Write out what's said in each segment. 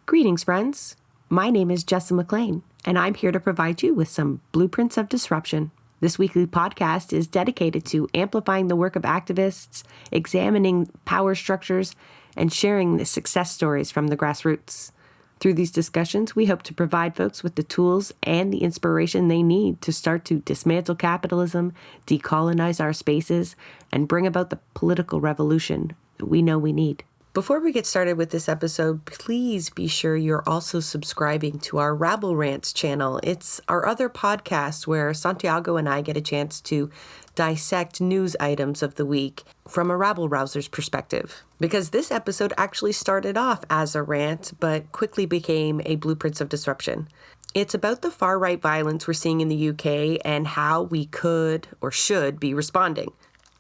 Greetings, friends. My name is Jessa McLean, and I'm here to provide you with some blueprints of disruption. This weekly podcast is dedicated to amplifying the work of activists, examining power structures, and sharing the success stories from the grassroots. Through these discussions, we hope to provide folks with the tools and the inspiration they need to start to dismantle capitalism, decolonize our spaces, and bring about the political revolution that we know we need. Before we get started with this episode, please be sure you're also subscribing to our Rabble Rants channel. It's our other podcast where Santiago and I get a chance to dissect news items of the week from a rabble-rouser's perspective. Because this episode actually started off as a rant, but quickly became a Blueprints of Disruption. It's about the far-right violence we're seeing in the UK and how we could or should be responding.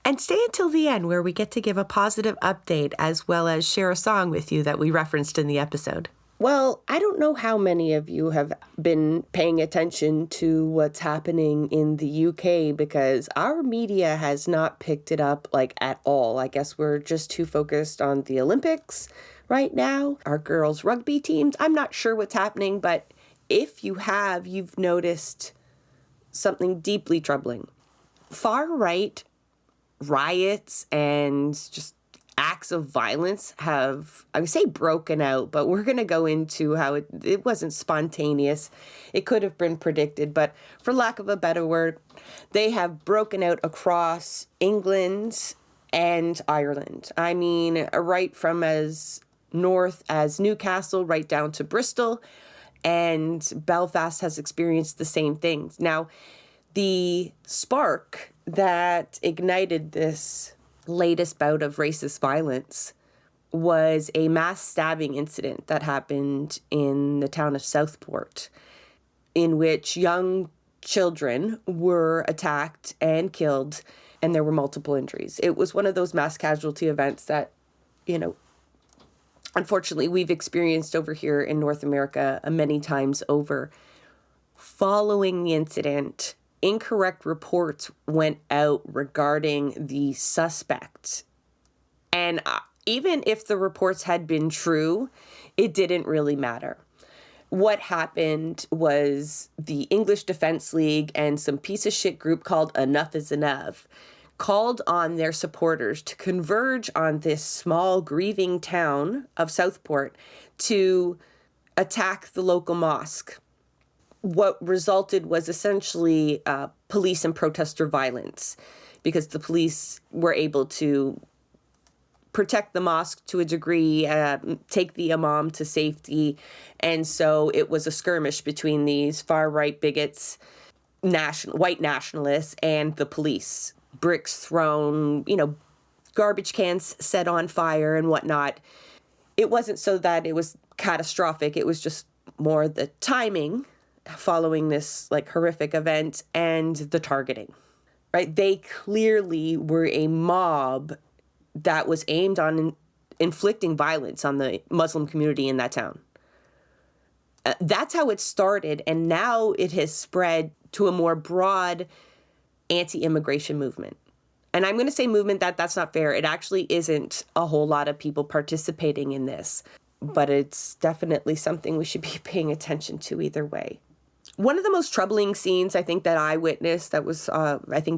And stay until the end where we get to give a positive update as well as share a song with you that we referenced in the episode. Well, I don't know how many of you have been paying attention to what's happening in the UK because our media has not picked it up at all. I guess we're just too focused on the Olympics right now. Our girls' rugby teams, I'm not sure what's happening, but if you have, you've noticed something deeply troubling. Far-right riots and just acts of violence have, I would say, broken out, but we're going to go into how it wasn't spontaneous. It could have been predicted, but for lack of a better word, they have broken out across England and Ireland. I mean, right from as north as Newcastle, right down to Bristol, and Belfast has experienced the same things. Now, the spark that ignited this latest bout of racist violence was a mass stabbing incident that happened in the town of Southport, in which young children were attacked and killed, and there were multiple injuries. It was one of those mass casualty events that, unfortunately we've experienced over here in North America many times over. Following the incident, incorrect reports went out regarding the suspect. And even if the reports had been true, it didn't really matter. What happened was the English Defense League and some piece of shit group called Enough is Enough called on their supporters to converge on this small grieving town of Southport to attack the local mosque. What resulted was essentially police and protester violence because the police were able to protect the mosque to a degree, take the imam to safety. And so it was a skirmish between these far-right bigots, white nationalists, and the police. Bricks thrown, garbage cans set on fire and whatnot. It wasn't so that it was catastrophic. It was just more the timing following this horrific event and the targeting, right? They clearly were a mob that was aimed on inflicting violence on the Muslim community in that town. That's how it started. And now it has spread to a more broad anti-immigration movement. And I'm going to say movement, that's not fair. It actually isn't a whole lot of people participating in this, but it's definitely something we should be paying attention to either way. One of the most troubling scenes I think that I witnessed that was,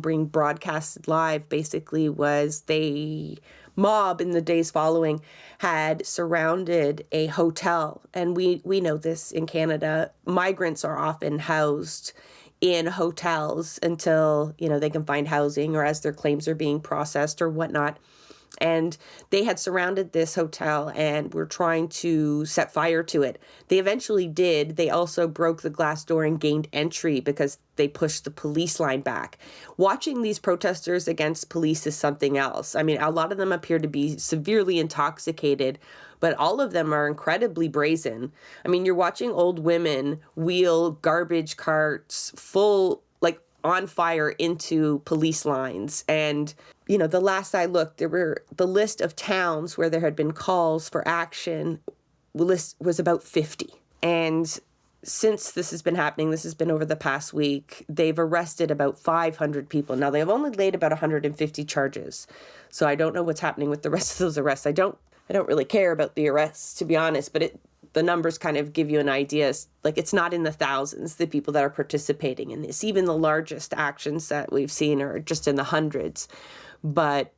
being broadcasted live basically was the mob in the days following had surrounded a hotel. And we know this in Canada. Migrants are often housed in hotels until, they can find housing or as their claims are being processed or whatnot. And they had surrounded this hotel and were trying to set fire to it. They eventually did. They also broke the glass door and gained entry because they pushed the police line back. Watching these protesters against police is something else. I mean, a lot of them appear to be severely intoxicated, but all of them are incredibly brazen. I mean, you're watching old women wheel garbage carts full, on fire into police lines. And, the last I looked, the list of towns where there had been calls for action list was about 50. And since this has been happening, this has been over the past week, they've arrested about 500 people. Now, they've only laid about 150 charges. So I don't know what's happening with the rest of those arrests. I don't really care about the arrests, to be honest, but the numbers kind of give you an idea. Like, it's not in the thousands, the people that are participating in this. Even the largest actions that we've seen are just in the hundreds. But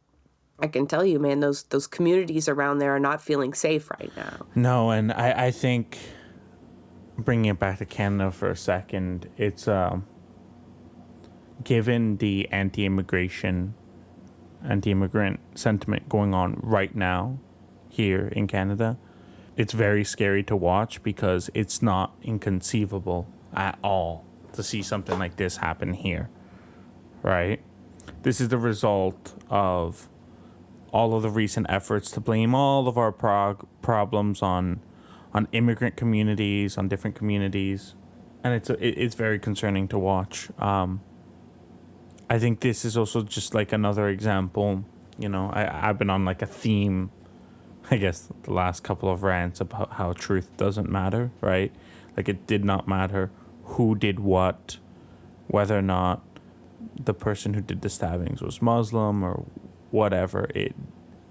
I can tell you, man, those communities around there are not feeling safe right now. No, and I think, bringing it back to Canada for a second, it's given the anti-immigrant sentiment going on right now here in Canada, it's very scary to watch, because it's not inconceivable at all to see something like this happen here, right? This is the result of all of the recent efforts to blame all of our problems on immigrant communities, on different communities, and it's very concerning to watch. I think this is also just like another example. I've been on like a theme, I guess, the last couple of rants about how truth doesn't matter, right? Like, it did not matter who did what, whether or not the person who did the stabbings was Muslim or whatever.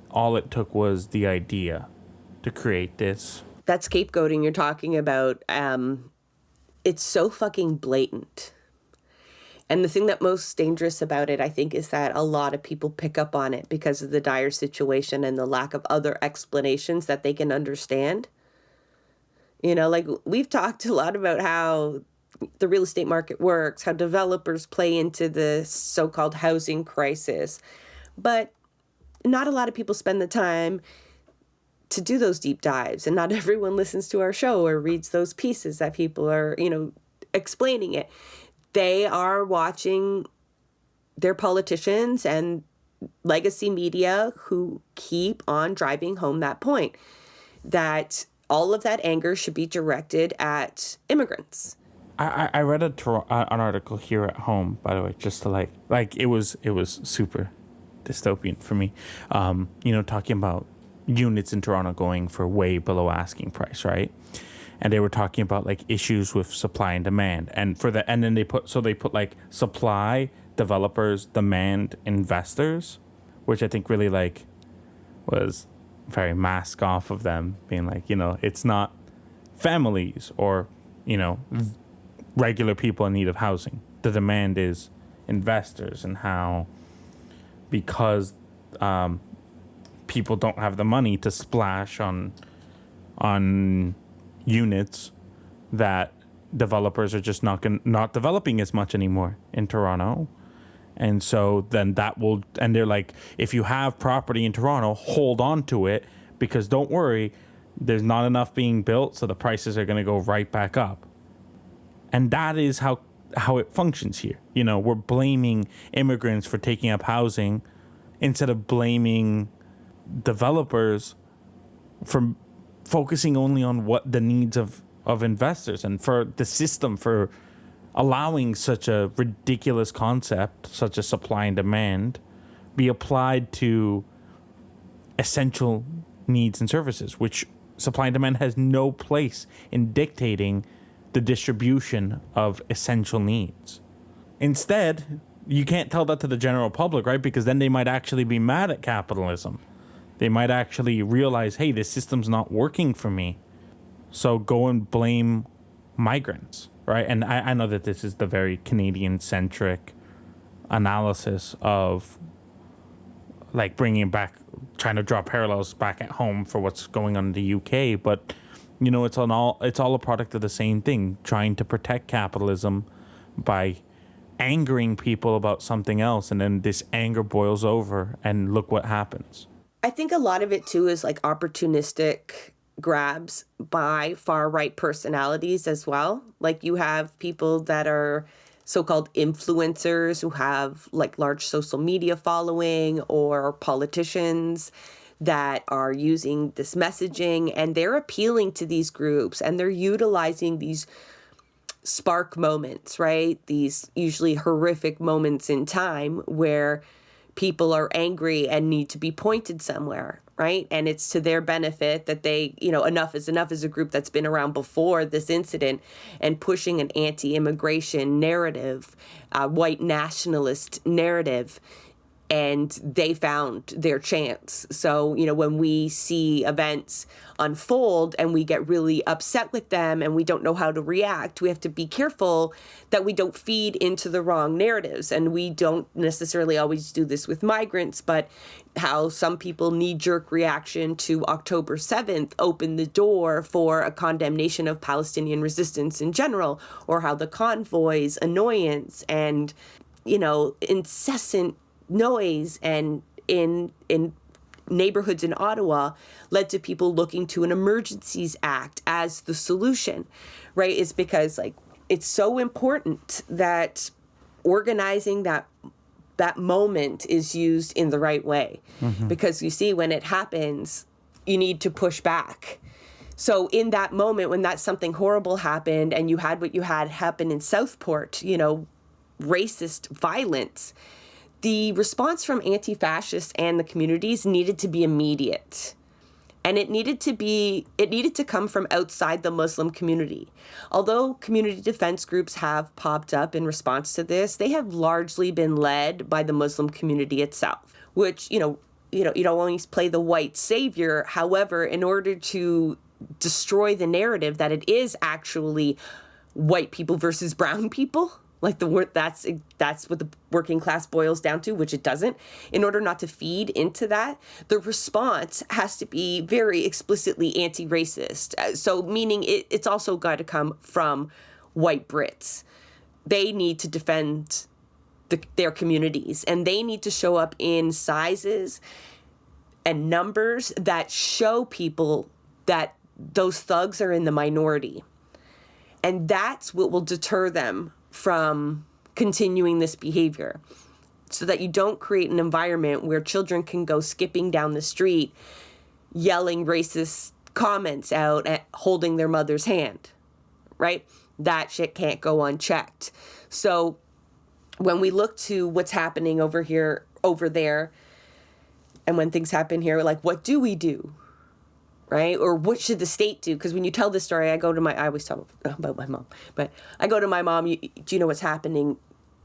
All it took was the idea to create this. That scapegoating you're talking about, it's so fucking blatant. And the thing that most dangerous about it, I think, is that a lot of people pick up on it because of the dire situation and the lack of other explanations that they can understand. Like, we've talked a lot about how the real estate market works, how developers play into the so-called housing crisis. But not a lot of people spend the time to do those deep dives, and not everyone listens to our show or reads those pieces that people are, explaining it. They are watching their politicians and legacy media who keep on driving home that point, that all of that anger should be directed at immigrants. I read an article here at home, by the way, just to like it was super dystopian for me. Talking about units in Toronto going for way below asking price, right? And they were talking about like issues with supply and demand, and then they put like supply, developers, demand, investors, which I think really like was very mask off of them being like, it's not families or regular people in need of housing. The demand is investors, and how because people don't have the money to splash on units, that developers are just not developing as much anymore in Toronto. And so then and they're like, if you have property in Toronto, hold on to it, because don't worry, there's not enough being built, so the prices are going to go right back up. And that is how it functions here. We're blaming immigrants for taking up housing instead of blaming developers for focusing only on what the needs of investors, and for the system for allowing such a ridiculous concept, such as supply and demand, be applied to essential needs and services, which supply and demand has no place in dictating the distribution of essential needs. Instead, you can't tell that to the general public, right? Because then they might actually be mad at capitalism. They might actually realize, hey, this system's not working for me. So go and blame migrants, right? And I know that this is the very Canadian-centric analysis of like bringing back, trying to draw parallels back at home for what's going on in the UK. But, it's all a product of the same thing, trying to protect capitalism by angering people about something else. And then this anger boils over, and look what happens. I think a lot of it, too, is like opportunistic grabs by far-right personalities as well. Like, you have people that are so-called influencers who have like large social media following, or politicians that are using this messaging, and they're appealing to these groups, and they're utilizing these spark moments, right? These usually horrific moments in time where people are angry and need to be pointed somewhere, right? And it's to their benefit that they, enough is enough is a group that's been around before this incident, and pushing an anti-immigration narrative, white nationalist narrative. and they found their chance. So, when we see events unfold and we get really upset with them and we don't know how to react, we have to be careful that we don't feed into the wrong narratives. And we don't necessarily always do this with migrants, but how some people knee-jerk reaction to October 7th opened the door for a condemnation of Palestinian resistance in general, or how the convoys, annoyance, and, incessant noise and in neighborhoods in Ottawa led to people looking to an Emergencies Act as the solution, right? Is because it's so important that organizing that moment is used in the right way. Because you see, when it happens, you need to push back. So in that moment, when that something horrible happened and you had what you had happen in Southport, racist violence, the response from anti-fascists and the communities needed to be immediate. And it needed to come from outside the Muslim community. Although community defense groups have popped up in response to this, they have largely been led by the Muslim community itself, which, you don't always play the white savior. However, in order to destroy the narrative that it is actually white people versus brown people, like the word, that's what the working class boils down to, which it doesn't. In order not to feed into that, the response has to be very explicitly anti-racist. So meaning it's also got to come from white Brits. They need to defend their communities, and they need to show up in sizes and numbers that show people that those thugs are in the minority. And that's what will deter them from continuing this behavior, so that you don't create an environment where children can go skipping down the street, yelling racist comments out at holding their mother's hand, right? That shit can't go unchecked. So when we look to what's happening over there, and when things happen here, what do we do? Right? Or what should the state do? Because when you tell this story, I always tell about my mom, but I go to my mom, do you know what's happening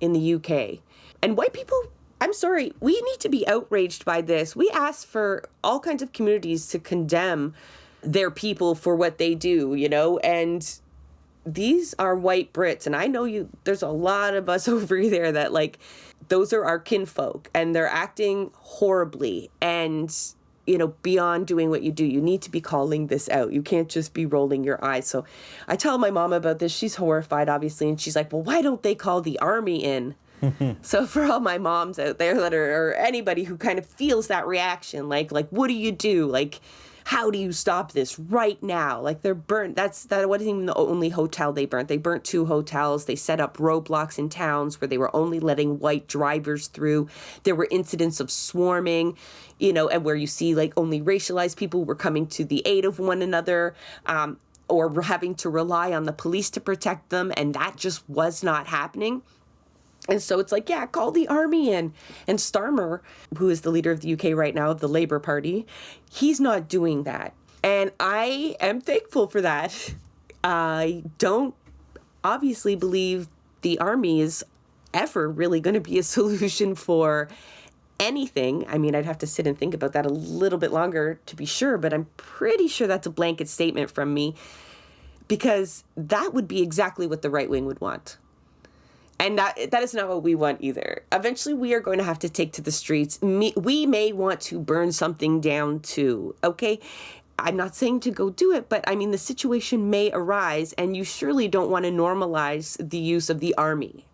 in the UK? And white people, I'm sorry, we need to be outraged by this. We ask for all kinds of communities to condemn their people for what they do, and these are white Brits. And I know there's a lot of us over there that those are our kinfolk, and they're acting horribly. And beyond doing what you do, you need to be calling this out. You can't just be rolling your eyes. So I tell my mom about this. She's horrified, obviously. And she's like, well, why don't they call the army in? So for all my moms out there that or anybody who kind of feels that reaction, what do you do? How do you stop this right now? They're burnt. That wasn't even the only hotel they burnt. They burnt 2 hotels. They set up roadblocks in towns where they were only letting white drivers through. There were incidents of swarming, and where you see only racialized people were coming to the aid of one another, or having to rely on the police to protect them. And that just was not happening. And so it's call the army in. And Starmer, who is the leader of the UK right now, of the Labour Party, he's not doing that. And I am thankful for that. I don't obviously believe the army is ever really going to be a solution for anything. I mean, I'd have to sit and think about that a little bit longer to be sure, but I'm pretty sure that's a blanket statement from me, because that would be exactly what the right wing would want. And that is not what we want either. Eventually, we are going to have to take to the streets. We may want to burn something down too, okay? I'm not saying to go do it, but I mean, the situation may arise, and you surely don't want to normalize the use of the army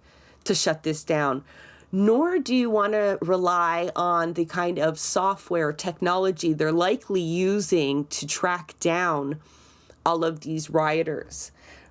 to shut this down. Nor do you want to rely on the kind of software technology they're likely using to track down all of these rioters.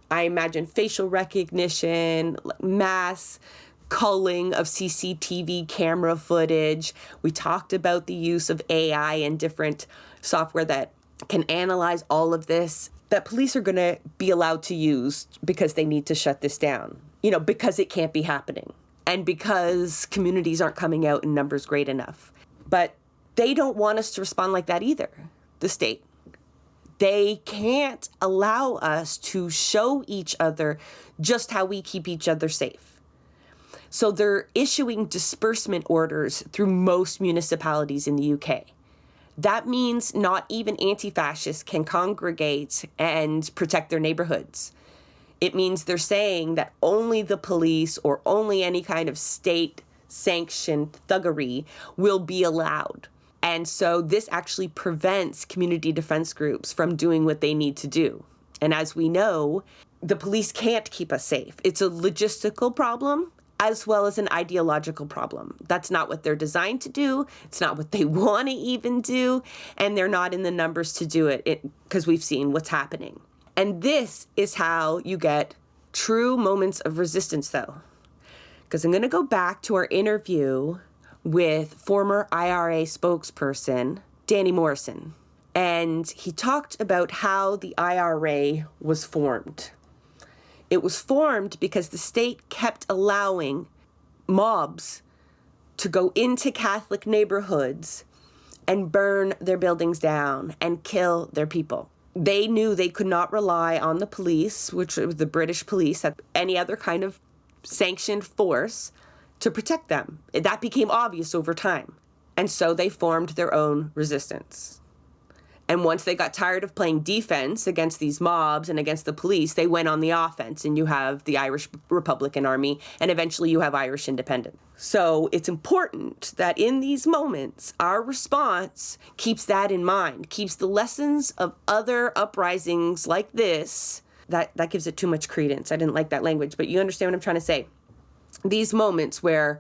I imagine facial recognition, mass culling of CCTV camera footage. We talked about the use of AI and different software that can analyze all of this, that police are going to be allowed to use because they need to shut this down, because it can't be happening, and because communities aren't coming out in numbers great enough. But they don't want us to respond like that either, the state. They can't allow us to show each other just how we keep each other safe. So they're issuing disbursement orders through most municipalities in the UK. That means not even anti-fascists can congregate and protect their neighborhoods. It means they're saying that only the police or only any kind of state-sanctioned thuggery will be allowed. And so this actually prevents community defense groups from doing what they need to do. And as we know, the police can't keep us safe. It's a logistical problem as well as an ideological problem. That's not what they're designed to do. It's not what they want to even do. And they're not in the numbers to do it because we've seen what's happening. And this is how you get true moments of resistance, though. Because I'm going to go back to our interview with former IRA spokesperson, Danny Morrison. And he talked about how the IRA was formed. It was formed because the state kept allowing mobs to go into Catholic neighborhoods and burn their buildings down and kill their people. They knew they could not rely on the police, which was the British police, any other kind of sanctioned force to protect them. That became obvious over time. And so they formed their own resistance. And once they got tired of playing defense against these mobs and against the police, they went on the offense, and you have the Irish Republican Army, and eventually you have Irish independence. So it's important that in these moments, our response keeps that in mind, keeps the lessons of other uprisings like this. That gives it too much credence. I didn't like that language, but you understand what I'm trying to say. These moments where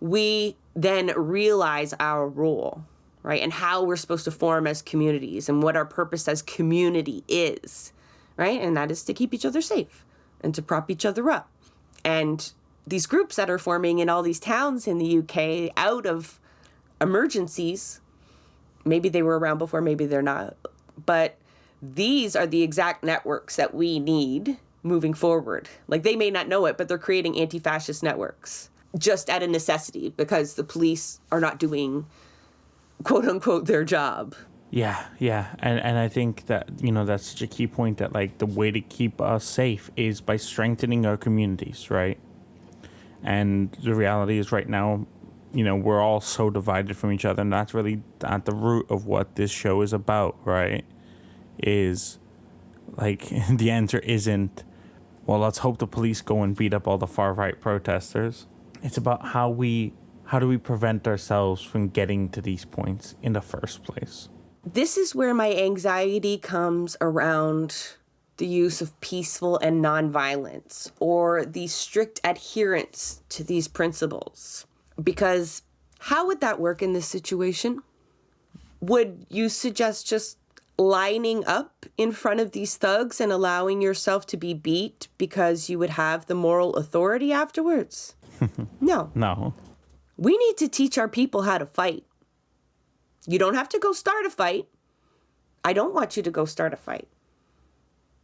we then realize our role, right? And how we're supposed to form as communities and what our purpose as community is, right? And that is to keep each other safe and to prop each other up. And these groups that are forming in all these towns in the UK out of emergencies, maybe they were around before, maybe they're not, but these are the exact networks that we need moving forward. Like, they may not know it, but they're creating anti-fascist networks just out of necessity because the police are not doing, quote unquote, their job. Yeah. And I think that, that's such a key point, that like the way to keep us safe is by strengthening our communities, right? And the reality is right now, we're all so divided from each other, and that's really at the root of what this show is about, right? Is like the answer isn't, well, let's hope the police go and beat up all the far right protesters. It's about how do we prevent ourselves from getting to these points in the first place. This is where my anxiety comes around the use of peaceful and nonviolence, or the strict adherence to these principles. Because how would that work in this situation? Would you suggest just lining up in front of these thugs and allowing yourself to be beat because you would have the moral authority afterwards? No. We need to teach our people how to fight. You don't have to go start a fight. I don't want you to go start a fight.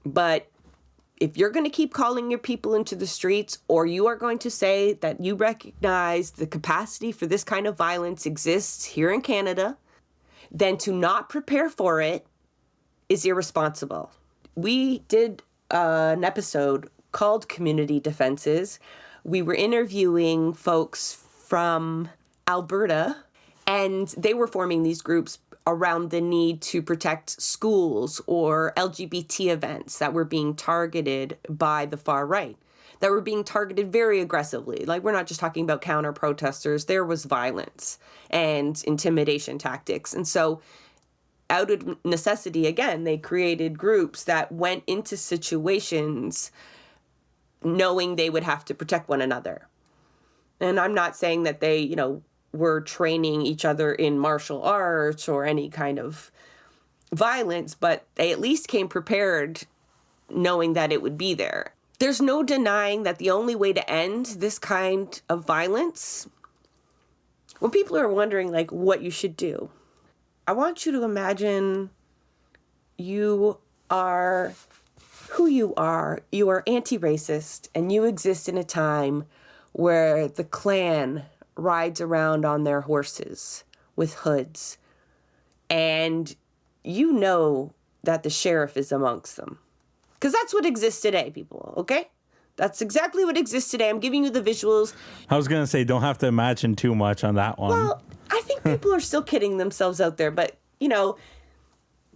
But if you're going to keep calling your people into the streets, or you are going to say that you recognize the capacity for this kind of violence exists here in Canada, then to not prepare for it is irresponsible. We did an episode called Community Defenses. We were interviewing folks from Alberta, and they were forming these groups around the need to protect schools or LGBT events that were being targeted by the far right, that were being targeted very aggressively. Like, we're not just talking about counter protesters. There was violence and intimidation tactics. And so out of necessity, again, they created groups that went into situations knowing they would have to protect one another. And I'm not saying that they, were training each other in martial arts or any kind of violence, but they at least came prepared knowing that it would be there. There's no denying that the only way to end this kind of violence, when people are wondering, like, what you should do, I want you to imagine you are who you are. You are anti-racist, and you exist in a time where the Klan rides around on their horses with hoods, and you know that the sheriff is amongst them. Because that's what exists today, people, okay? That's exactly what exists today. I'm giving you the visuals. I was going to say, don't have to imagine too much on that one. Well, I think people are still kidding themselves out there, but, you know,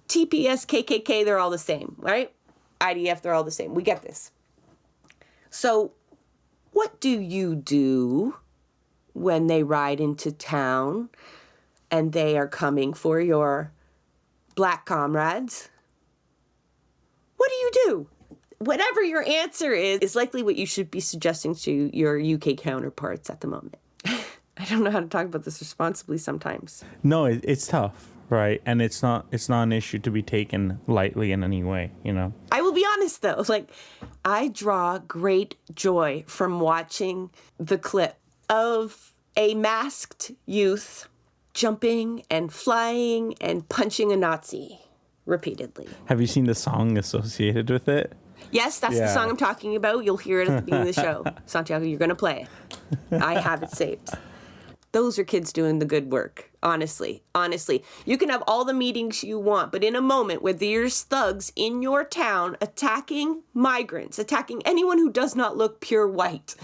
TPS, KKK, they're all the same, right? IDF, they're all the same. We get this. So what do you do when they ride into town and they are coming for your black comrades? What do you do? Whatever your answer is likely what you should be suggesting to your UK counterparts at the moment. I don't know how to talk about this responsibly sometimes. No, it's tough, right? And it's not an issue to be taken lightly in any way, you know? I will be honest though, like I draw great joy from watching the clip of a masked youth jumping and flying and punching a Nazi repeatedly. Have you seen the song associated with it? Yes, that's the song I'm talking about. You'll hear it at the beginning of the show. Santiago, you're going to play it. I have it saved. Those are kids doing the good work, honestly. Honestly. You can have all the meetings you want, but in a moment where there's thugs in your town attacking migrants, attacking anyone who does not look pure white,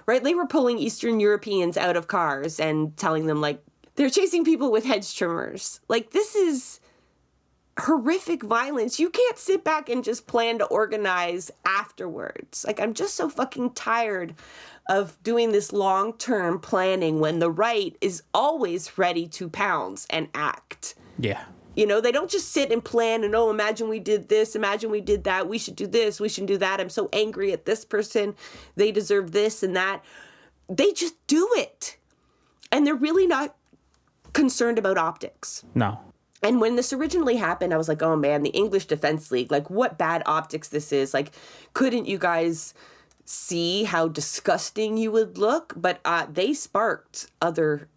right? They were pulling Eastern Europeans out of cars and telling them, like, they're chasing people with hedge trimmers. Like, this is horrific violence. You can't sit back and just plan to organize afterwards. Like, I'm just so fucking tired of doing this long-term planning when the right is always ready to pounce and act. Yeah. You know, they don't just sit and plan and, oh, imagine we did this, imagine we did that, we should do this, we should do that, I'm so angry at this person, they deserve this and that. They just do it. And they're really not concerned about optics. No. And when this originally happened, I was like, oh man, the English Defense League, like what bad optics this is. Like, couldn't you guys see how disgusting you would look? But they sparked other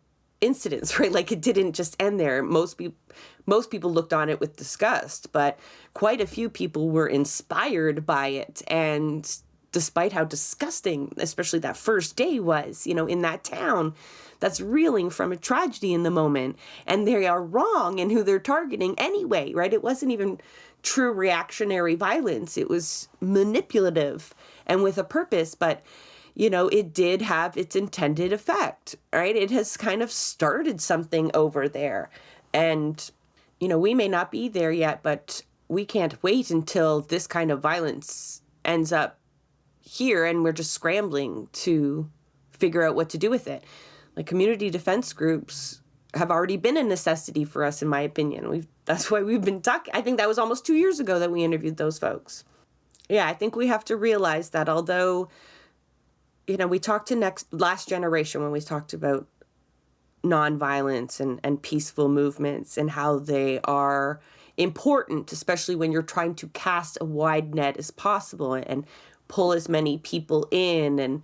incidents, right? Like it didn't just end there. Most people looked on it with disgust, but quite a few people were inspired by it. And despite how disgusting, especially that first day was, you know, in that town, that's reeling from a tragedy in the moment. And they are wrong in who they're targeting anyway, right? It wasn't even true reactionary violence. It was manipulative and with a purpose. But, you know, it did have its intended effect, right? It has kind of started something over there. And, you know, we may not be there yet, but we can't wait until this kind of violence ends up here and we're just scrambling to figure out what to do with it. Like community defense groups have already been a necessity for us, in my opinion. That's why we've been talking. I think that was almost 2 years ago that we interviewed those folks. Yeah, I think we have to realize that although, you know, we talked to last generation when we talked about nonviolence and peaceful movements and how they are important, especially when you're trying to cast a wide net as possible and pull as many people in and,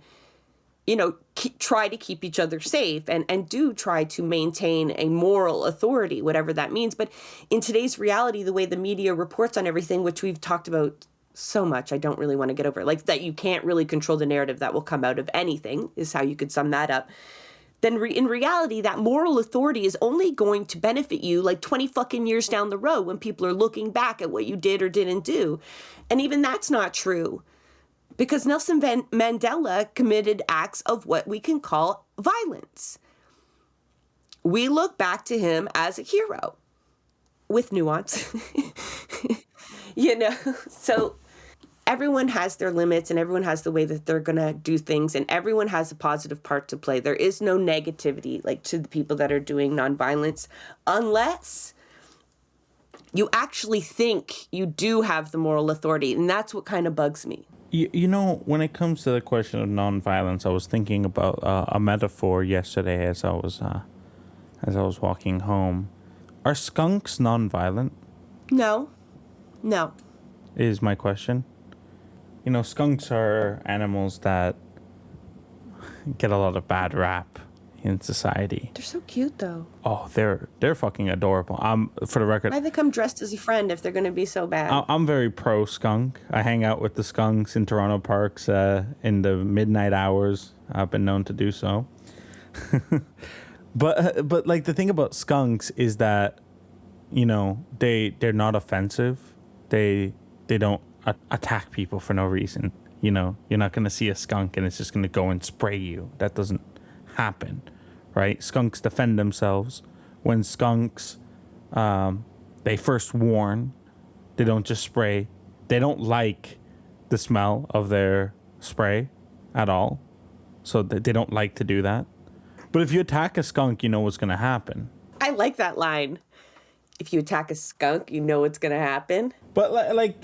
you know, try to keep each other safe and do try to maintain a moral authority, whatever that means. But in today's reality, the way the media reports on everything, which we've talked about so much, I don't really want to get over it, like that you can't really control the narrative that will come out of anything is how you could sum that up. Then in reality, that moral authority is only going to benefit you like 20 fucking years down the road when people are looking back at what you did or didn't do. And even that's not true. Because Nelson Mandela committed acts of what we can call violence. We look back to him as a hero with nuance, you know, so everyone has their limits and everyone has the way that they're going to do things and everyone has a positive part to play. There is no negativity like to the people that are doing nonviolence unless you actually think you do have the moral authority. And that's what kind of bugs me. You know, when it comes to the question of nonviolence, I was thinking about a metaphor yesterday as I was walking home. Are skunks nonviolent? No. Is my question. You know, skunks are animals that get a lot of bad rap in society. They're so cute, though. Oh, they're fucking adorable. For the record, why they come dressed as a friend if they're going to be so bad? I'm very pro skunk. I hang out with the skunks in Toronto parks in the midnight hours. I've been known to do so. But like the thing about skunks is that, you know, they're not offensive. They don't attack people for no reason. You know, you're not going to see a skunk and it's just going to go and spray you. That doesn't happen, right? Skunks defend themselves. When skunks, they first warn, they don't just spray. They don't like the smell of their spray at all. So they don't like to do that. But if you attack a skunk, you know what's going to happen. I like that line. If you attack a skunk, you know what's going to happen. But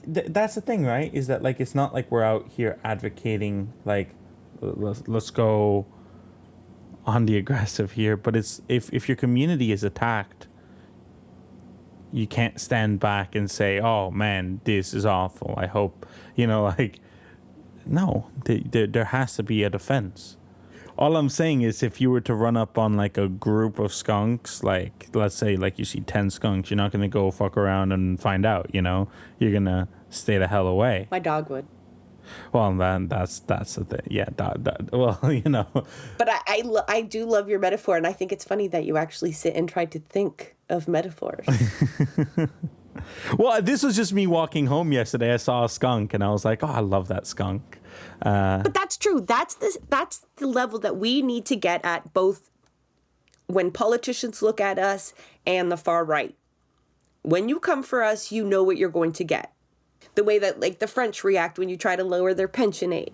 that's the thing, right? Is that like it's not like we're out here advocating like let's go on the aggressive here. But it's if your community is attacked, you can't stand back and say, "Oh man, this is awful. I hope like." No, there has to be a defense. All I'm saying is if you were to run up on like a group of skunks, like let's say like you see 10 skunks, you're not going to go fuck around and find out, you're going to stay the hell away. My dog would. Well, then that's the thing. Yeah, well, But I do love your metaphor, and I think it's funny that you actually sit and try to think of metaphors. Well, this was just me walking home yesterday. I saw a skunk, and I was like, oh, I love that skunk. But that's true. That's the level that we need to get at, both when politicians look at us and the far right. When you come for us, you know what you're going to get. The way that like the French react when you try to lower their pension age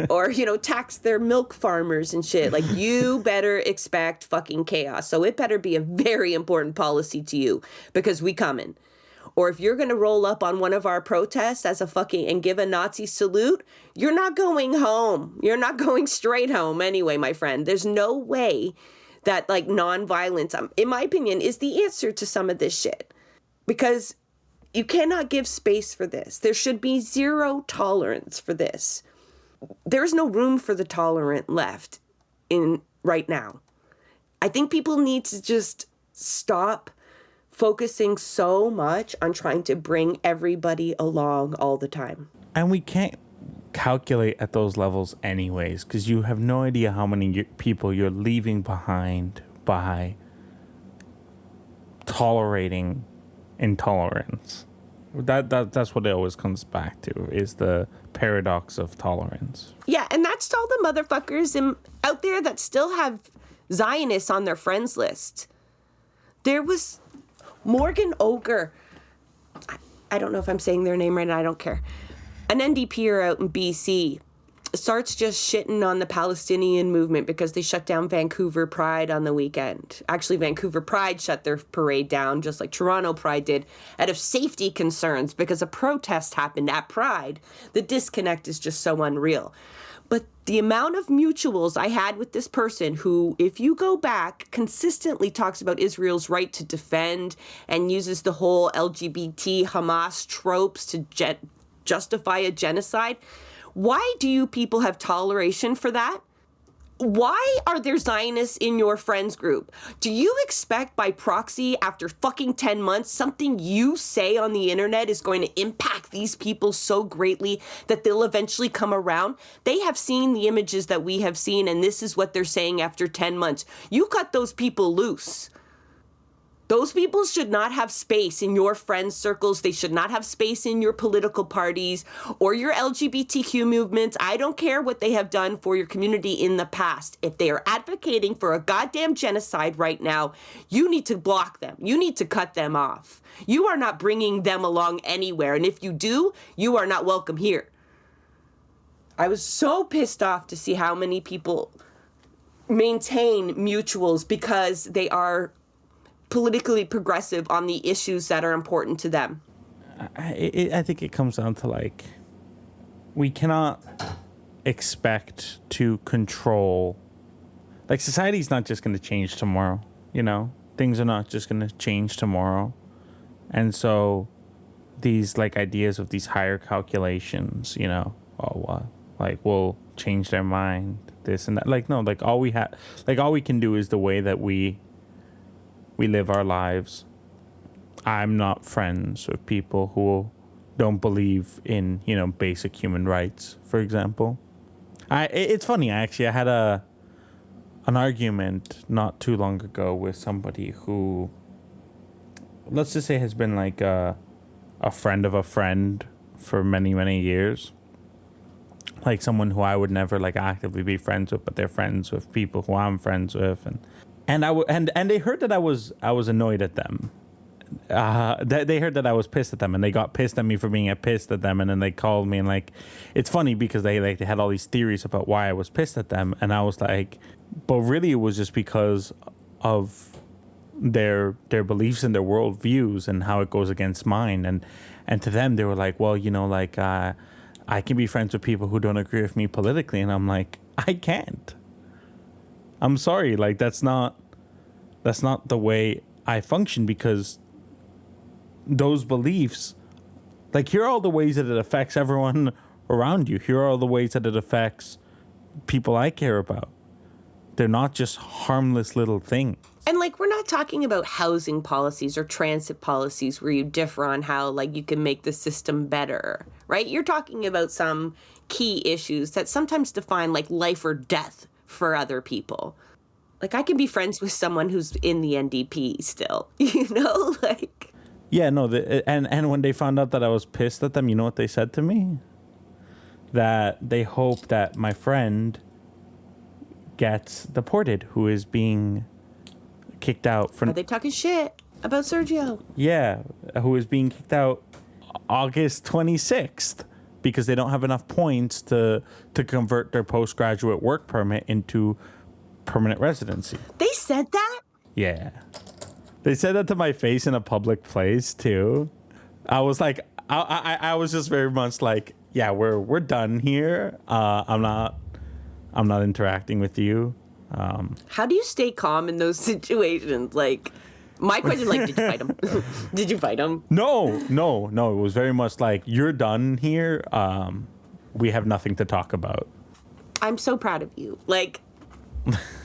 or, tax their milk farmers and shit. Like, you better expect fucking chaos. So it better be a very important policy to you, because we coming. Or if you're going to roll up on one of our protests as and give a Nazi salute, you're not going home. You're not going straight home anyway, my friend. There's no way that like nonviolence, in my opinion, is the answer to some of this shit. Because you cannot give space for this. There should be zero tolerance for this. There's no room for the tolerant left in right now. I think people need to just stop focusing so much on trying to bring everybody along all the time. And we can't calculate at those levels anyways, because you have no idea how many people you're leaving behind by tolerating intolerance. That's what it always comes back to, is the paradox of tolerance. Yeah, and that's all the motherfuckers out there that still have Zionists on their friends list. There was Morgan Oger. I don't know if I'm saying their name right now. I don't care. An NDPer out in BC starts just shitting on the Palestinian movement because they shut down Vancouver Pride on the weekend. Actually, Vancouver Pride shut their parade down, just like Toronto Pride did, out of safety concerns because a protest happened at Pride. The disconnect is just so unreal. But the amount of mutuals I had with this person who, if you go back, consistently talks about Israel's right to defend and uses the whole LGBT Hamas tropes to justify a genocide. Why do you people have toleration for that? Why are there Zionists in your friends group? Do you expect by proxy, after fucking 10 months, something you say on the internet is going to impact these people so greatly that they'll eventually come around? They have seen the images that we have seen, and this is what they're saying after 10 months. You cut those people loose. Those people should not have space in your friends' circles. They should not have space in your political parties or your LGBTQ movements. I don't care what they have done for your community in the past. If they are advocating for a goddamn genocide right now, you need to block them. You need to cut them off. You are not bringing them along anywhere. And if you do, you are not welcome here. I was so pissed off to see how many people maintain mutuals because they are politically progressive on the issues that are important to them. I think it comes down to like, we cannot expect to control, like, society's not just going to change tomorrow, things are not just going to change tomorrow. And so these like ideas of these higher calculations, we'll change their mind, this and that. Like, no, like all we can do is the way that we live our lives. I'm not friends with people who don't believe in, basic human rights, for example. It's funny, actually. I had an argument not too long ago with somebody who, let's just say, has been like a friend of a friend for many, many years. like someone who I would never like actively be friends with, but they're friends with people who I'm friends with, and they heard that I was annoyed at them. They heard that I was pissed at them, and they got pissed at me for being pissed at them, and then they called me, and like, it's funny because they had all these theories about why I was pissed at them, and I was like, but really it was just because of their beliefs and their worldviews and how it goes against mine, and to them they were like, well, like I can be friends with people who don't agree with me politically, and I'm like, I can't. I'm sorry, like that's not the way I function, because those beliefs, like, here are all the ways that it affects everyone around you. Here are all the ways that it affects people I care about. They're not just harmless little things. And like, we're not talking about housing policies or transit policies where you differ on how like you can make the system better, right? You're talking about some key issues that sometimes define like life or death for other people. Like, I can be friends with someone who's in the NDP still, like. Yeah, no, and when they found out that I was pissed at them, you know what they said to me? That they hope that my friend gets deported, who is being kicked out Are they talking shit about Sergio? Yeah, who is being kicked out August 26th because they don't have enough points to convert their postgraduate work permit into permanent residency. They said that? Yeah. They said that to my face in a public place too. I was like, I was just very much like, yeah, we're done here. I'm not interacting with you. How do you stay calm in those situations? Like, my question, like, did you fight him? Did you fight him? No. It was very much like, you're done here. We have nothing to talk about. I'm so proud of you. Like,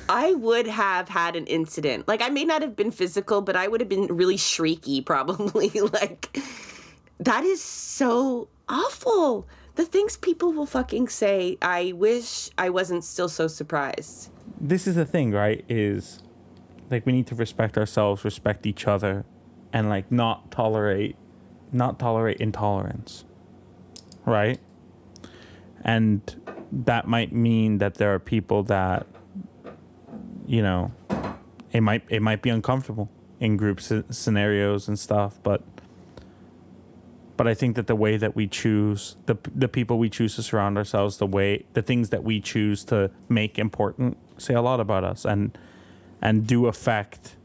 I would have had an incident. Like, I may not have been physical, but I would have been really shrieky, probably. Like, that is so awful. The things people will fucking say. I wish I wasn't still so surprised. This is the thing, right? Is like, we need to respect ourselves, respect each other, and like not tolerate intolerance, right? And that might mean that there are people that, it might be uncomfortable in group scenarios and stuff, but I think that the way that we choose, the people we choose to surround ourselves, the things that we choose to make important say a lot about us and do affect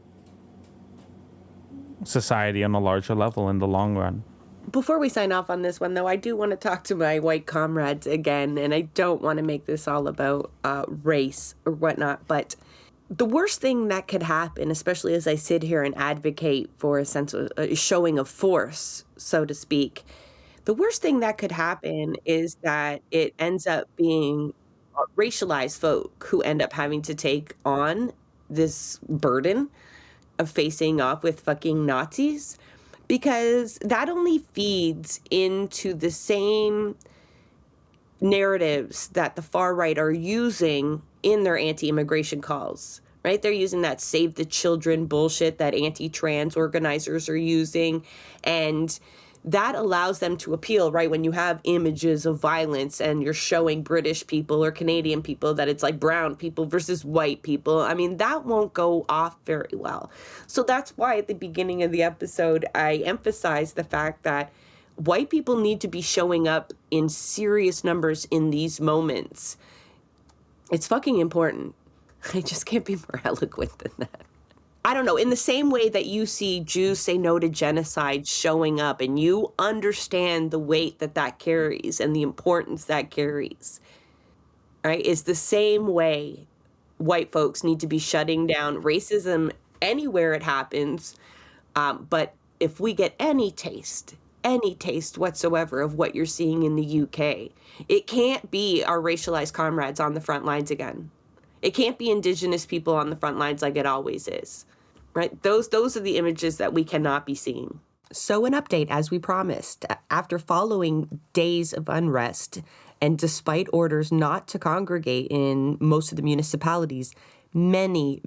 society on a larger level in the long run. Before we sign off on this one, though, I do want to talk to my white comrades again, and I don't want to make this all about race or whatnot, but the worst thing that could happen, especially as I sit here and advocate for a sense of a showing of force, so to speak, the worst thing that could happen is that it ends up being racialized folk who end up having to take on this burden of facing off with fucking Nazis, because that only feeds into the same narratives that the far right are using in their anti-immigration calls, right? They're using that save the children bullshit that anti-trans organizers are using, and that allows them to appeal, right? When you have images of violence and you're showing British people or Canadian people that it's like brown people versus white people, I mean, that won't go off very well. So that's why at the beginning of the episode, I emphasized the fact that white people need to be showing up in serious numbers in these moments. It's fucking important. I just can't be more eloquent than that. I don't know, in the same way that you see Jews say no to genocide showing up and you understand the weight that carries and the importance that carries, right? It's the same way white folks need to be shutting down racism anywhere it happens. But if we get any taste whatsoever of what you're seeing in the UK, it can't be our racialized comrades on the front lines again. It can't be Indigenous people on the front lines like it always is, right? Those are the images that we cannot be seeing. So an update, as we promised, after following days of unrest and despite orders not to congregate in most of the municipalities, many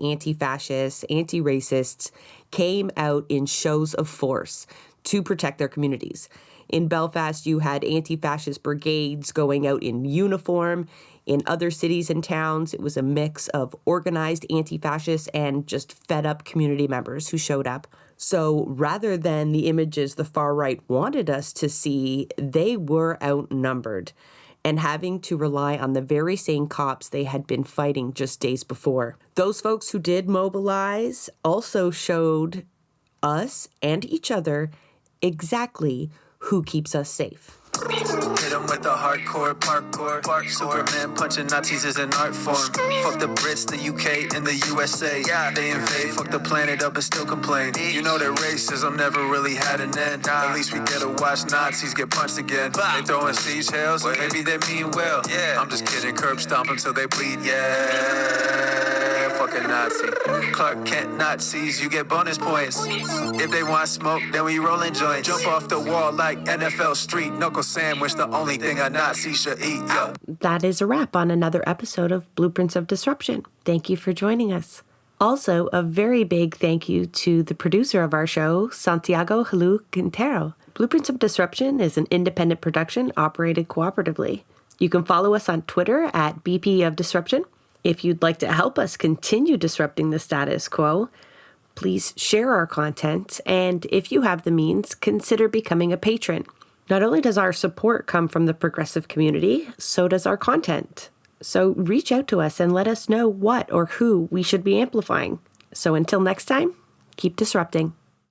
anti-fascists, anti-racists came out in shows of force to protect their communities. In Belfast, you had anti-fascist brigades going out in uniform. In other cities and towns, it was a mix of organized anti-fascists and just fed-up community members who showed up. So rather than the images the far right wanted us to see, they were outnumbered and having to rely on the very same cops they had been fighting just days before. Those folks who did mobilize also showed us and each other exactly who keeps us safe. Hit 'em with the hardcore parkour. Superman punching Nazis is an art form. Fuck the Brits, the UK, and the USA. They invade, fuck the planet up and still complain. You know that racism never really had an end. At least we get to watch Nazis get punched again. They throwing siege hails, maybe they mean well. I'm just kidding, curb stomp until they bleed, fucking Nazi. Clark Kent Nazis, you get bonus points. If they want smoke, then we rolling joints. Jump off the wall like NFL Street. Knuckle sandwich, the only thing a Nazi should eat. That is a wrap on another episode of Blueprints of Disruption. Thank you for joining us. Also, a very big thank you to the producer of our show, Santiago Halu Quintero. Blueprints of Disruption is an independent production operated cooperatively. You can follow us on Twitter at BP of Disruption. If you'd like to help us continue disrupting the status quo, please share our content, and if you have the means, consider becoming a patron. Not only does our support come from the progressive community, so does our content. So reach out to us and let us know what or who we should be amplifying. So until next time, keep disrupting.